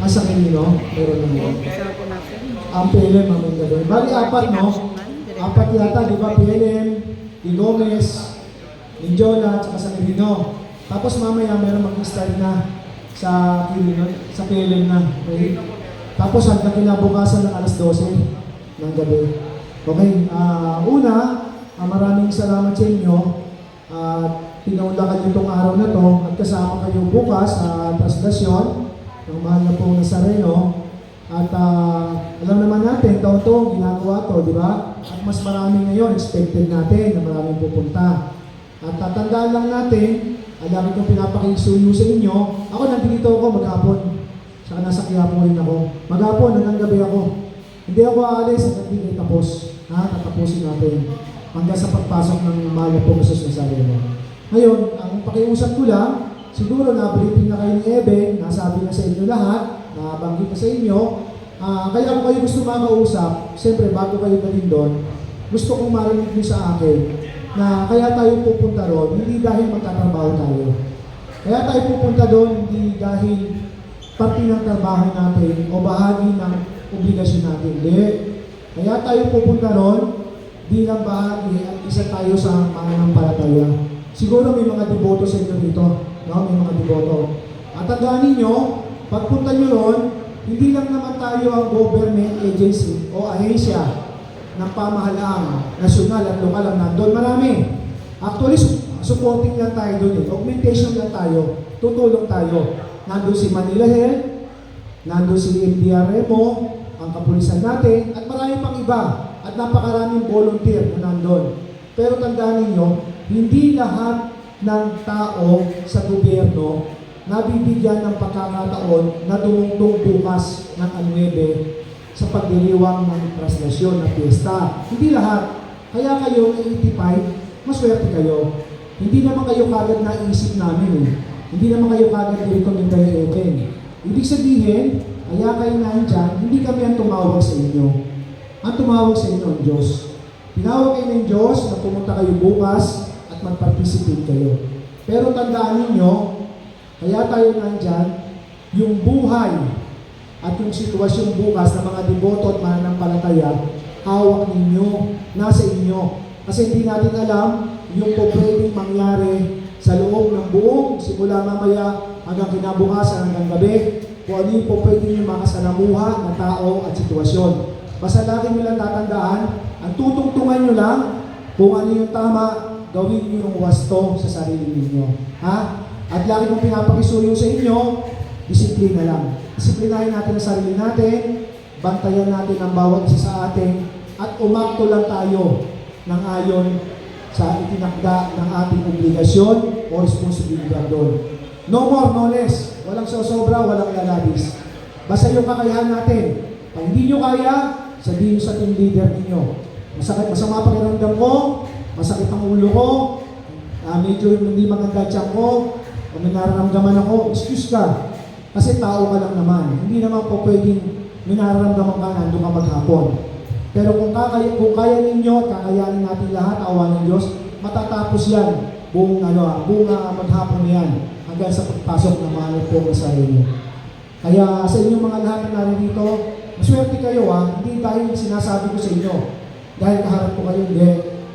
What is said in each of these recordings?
Sa Quirino, meron naman. Ang PLM, ang gagawin. Bali, apat, no? Apat yata, di ba? PLM, Di Gomez, Ninjola, at sa Quirino. Tapos mamaya, meron mag-start na sa Quirino, sa PLM na. Okay? Tapos hanggang kinabukasan ng alas 12 ng gabi. Okay, una, maraming salamat sa inyo. Pinaunlakan itong araw na to at kasama kayo bukas sa translasyon ng mahal na pong Nazareno. At alam naman natin, taon-taon ginagawa to, di ba? At mas marami ngayon, expected natin na maraming pupunta. At tatandaan lang natin, lagi kong pinapakisuyo sa inyo, ako nandito ako maghapon. Saka nasa Quiapo rin ako. Maghapon, hanggang gabi ako. Hindi ako aalis at hindi kayo tapos. Tatapusin natin hanggang sa pagpasok ng mahal na pong Jesus Nazareno. Ngayon, ang pakiusap ko lang, siguro na-briefing na kayo ni Eben, nasabi na sa inyo lahat, nabanggit na sa inyo. Kaya kung kayo gusto makausap, siyempre bago kayo galing doon, gusto kong marinig nyo sa akin na kaya tayo pupunta doon, hindi dahil magtatrabaho tayo. Kaya tayo pupunta doon, hindi dahil parte ng trabaho natin o bahagi ng obligasyon natin. Hindi. Kaya tayo pupunta doon, bilang bahagi at isa tayo sa mananampalataya. Siguro may mga deboto sa inyo dito. No? May mga deboto. At tandaan ninyo, pagpunta nyo ron, hindi lang naman tayo ang government agency o ahensya ng pamahalaan, nasyonal at lokal ang nandun. Marami. Actually, supporting lang tayo doon. Augmentation lang tayo. Tutulong tayo. Nandun si Manila Health, nandun si MDRMO, ang kapulisan natin, at marami pang iba. At napakaraming volunteer na nandun. Pero tandaan ninyo, hindi lahat ng tao sa gobyerno nabibigyan ng pagkakataon na dumungtong bukas ng 9 sa pagdiriwang ng translasyon ng piyesta. Hindi lahat. Kaya kayo na 85, maswerte kayo. Hindi naman kayo kagad naisip namin. Hindi naman kayo kagad i-recommend kayo Eben. Ibig sabihin, kaya kayo nandyan, hindi kami ang tumawag sa inyo. Ang tumawag sa inyo ang Diyos. Tinawag kayo ng Diyos na pumunta kayo bukas at mag-participate kayo. Pero tandaan ninyo, kaya tayo nandyan, yung buhay at yung sitwasyon bukas ng mga deboto at mananampalataya, hawak ninyo, nasa inyo. Kasi hindi natin alam yung po pwedeng mangyari sa loob ng buong, simula mamaya hanggang kinabukasan hanggang gabi, kung ano yung po pwedeng yung makasalamuha na tao at sitwasyon. Basta lagi nyo lang tatandaan, ang tutungtungan nyo lang kung ano yung tama, gawin nyo yung wasto sa sarili ninyo. Ha? At lagi kong pinapakisuyo sa inyo, disiplina lang. Disiplinahin natin ang sarili natin, bantayan natin ang bawat isa sa atin, at umakto lang tayo ng ayon sa itinakda ng ating obligasyon o responsibilidad doon. No more, no less. Walang sosobra, walang lalabis. Basta yung kakayahan natin. Pag hindi nyo kaya, sabihin sa team leader ninyo. Masama pakiramdam ko, masakit ang ulo ko, medyo hindi maganda tiyan ko, o may nararamdaman ako, excuse ka. Kasi tao ka lang naman. Hindi naman po pwedeng may nararamdaman ka, nandun ka maghapon. Pero kung kaya ninyo, kakayanin natin lahat, awa ng Diyos, matatapos yan. Buong maghapon yan, hanggang sa pagpasok ng mga po sa inyo. Kaya sa inyong mga lahat na naririto, maswerte kayo hindi dahil sinasabi ko sa inyo, dahil kaharap ko kayo, hindi.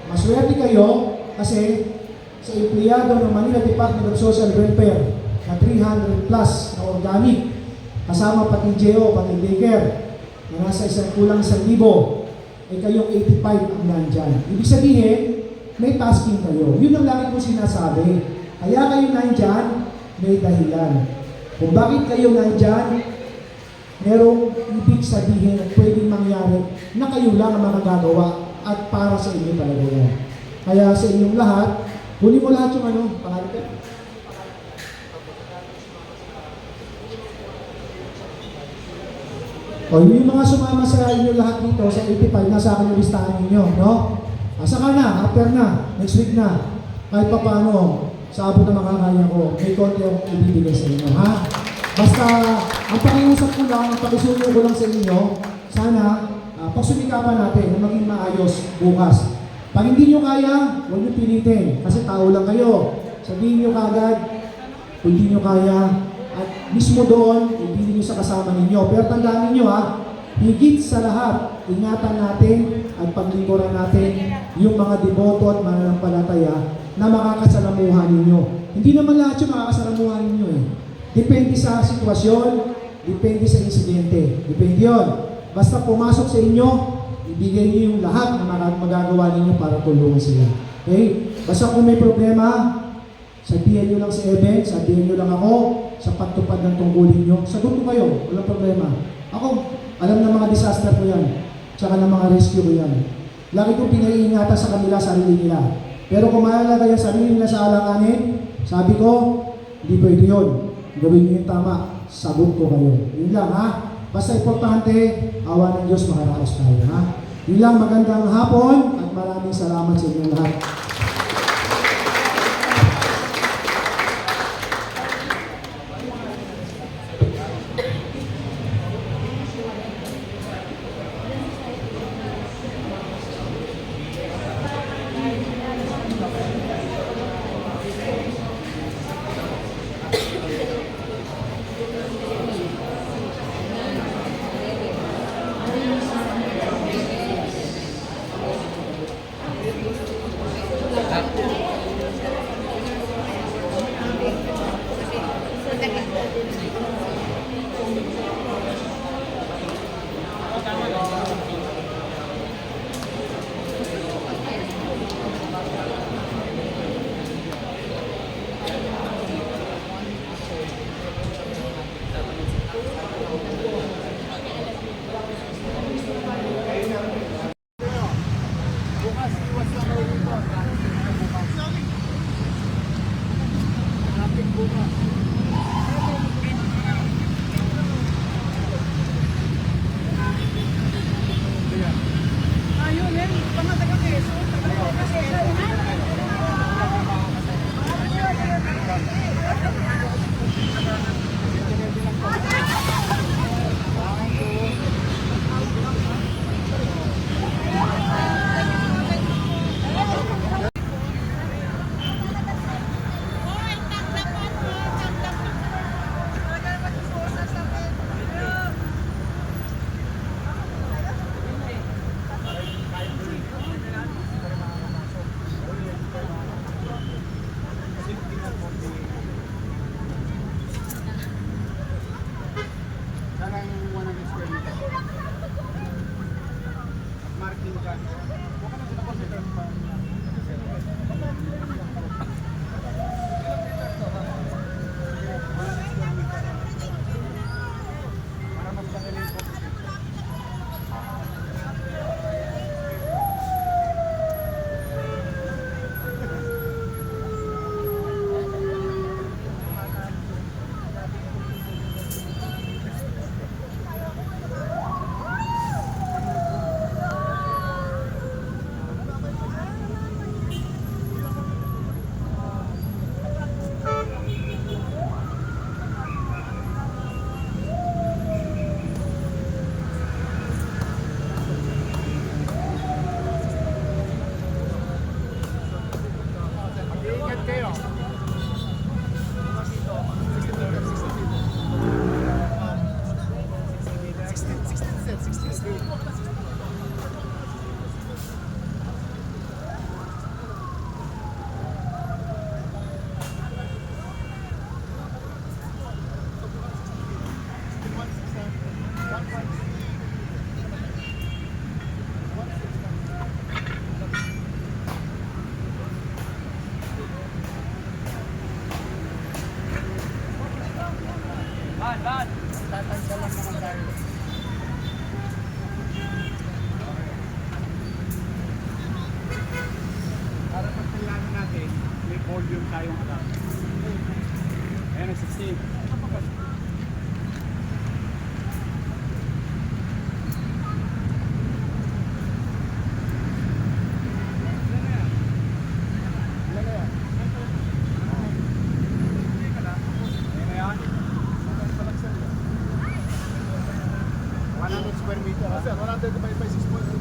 Maswerte kayo kasi sa empleyado ng Manila Department of Social Welfare na 300 plus na organic, kasama pati JO, pati daycare, na nasa kulang 1,000, kayong 85 ang nandyan. Ibig sabihin, may tasking kayo. Yun ang lagi ko sinasabi. Kaya kayo nandyan, may dahilan. Kung bakit kayo nandyan, merong ibig sabihin at pwedeng mangyari na kayo lang ang magagawa at para sa inyo talaga yan. Kaya sa inyong lahat, huli mo lahat yung pangalan ka. O yung mga sumama sa inyo lahat dito sa 85, nasa akin yung listahan ninyo, no? Asa ka na, after na, next week na. Kahit pa paano, sa abot na makakaya ko, may konti akong ibibigay sa inyo, ha? Basta, ang pakiusap ko lang, ang pakisuyo ko lang sa inyo, sana, pagsumikapan natin na maging maayos bukas. Pag hindi nyo kaya, huwag nyo pilitin, kasi tao lang kayo. Sabihin nyo kagad, kung hindi nyo kaya, at mismo doon, ibili nyo sa kasama ninyo. Pero tandaan ninyo ha, higit sa lahat, ingatan natin at paglingkuran natin yung mga deboto at mananampalataya na makakasalamuhan ninyo. Hindi naman lahat yung makakasalamuhan ninyo eh. Depende sa sitwasyon, depende sa insidente. Depende yun. Basta pumasok sa inyo, ibigay niyo yung lahat na magagawa ninyo para tulungan sila. Okay? Basta kung may problema, sabihin nyo lang si Eben, sabihin nyo lang ako sa pagtupad ng tungkulin nyo. Sagot ko kayo, walang problema. Ako, alam ng mga disaster ko yan, tsaka ng mga rescue ko yan. Lagi kong pinaiingatan sa kanila, sarili nila. Pero kung mahalaga yung sarili nila sa alanganin, sabi ko, hindi pwede yun. Gawin nyo yung tama, sagot ko kayo. Yun lang ha. Basta importante, awa ng Diyos, makaraos tayo ha. Yun lang, magandang hapon at maraming salamat sa inyong lahat. Para pag kailangan natin, may volume tayong alam. Ayan, nag-16. Square meter. Sir, 100 by 6.2.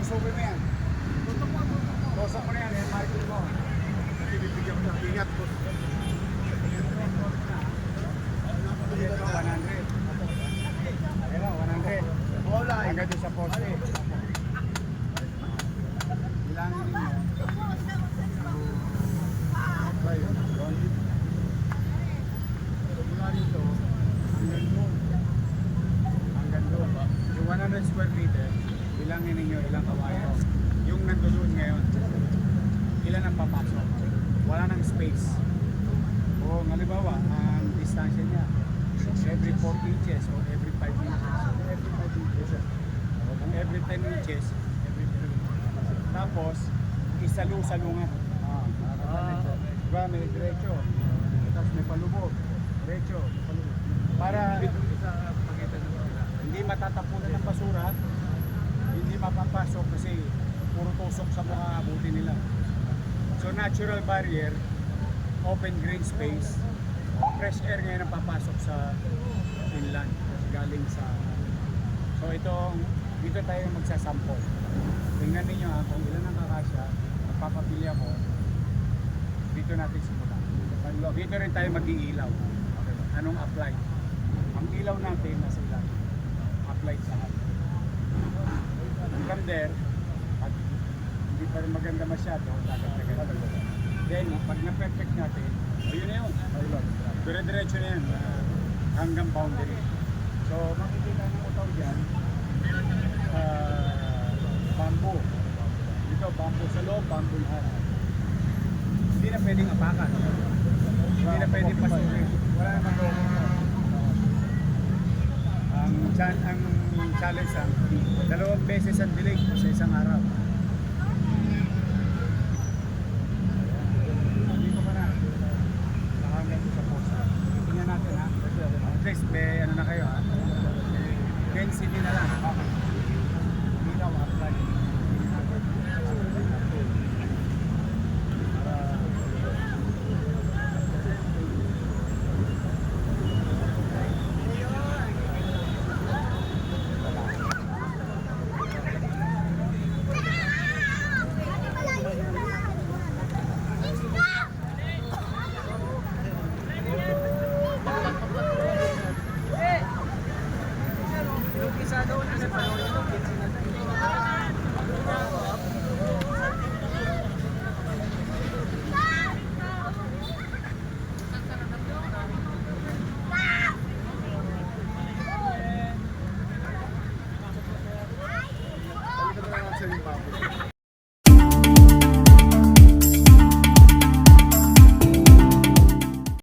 Tusok mo yan. Tusok mo na yan, market mo. Kasi bibigyan ko ng ingat ko. Ito, 100. Ito, 100. Agad doon sa poste. Bilangin ninyo. Mula rito, hanggang doon. Hanggang doon. Yung 100 square meter, bilangin ninyo ilang kawayan. Yung nandoon ngayon, ilan ang papasok? Wala nang space. O halimbawa, ang distansya niya, every 4 inches or every 5 inches. Every 5 inches. Kung every 10 inches, every 3 inches. Tapos, isalu-salungan. Diba, may diretso. Tapos may palubog. Diretso, palubog. Para hindi matatapunan ng basura, hindi mapapasok kasi puro tusok sa mga abuti nila. So natural barrier, open green space, fresh air ngayon ang papasok sa inland galing sa... So dito tayo magsasample. Tingnan ninyo kung ilan ang kakasya, magpapapili ako, dito natin simulan. Dito rin tayo mag-iilaw. Anong apply? Ang ilaw natin nasa ilalim. Apply sa lahat. From there, pag hindi pa rin maganda masyado, dagat-dagat. Then, pag na-perfect natin, yun na yun. Dire-diretso na yan hanggang boundary. So, makikita ng utaw dyan, bamboo. Dito, bamboo sa loob, bamboo lahat. Hindi na pwedeng apakan. Hindi na pwedeng pasukin. Wala naman loob. Ang challenge ang 2 beses ang delay sa isang araw. Dito pa na. Nakahanggang sa posa. Tingnan natin ha. At least may ano na kayo ha. Density na lang. Hindi na apply. Sa yung bamboo.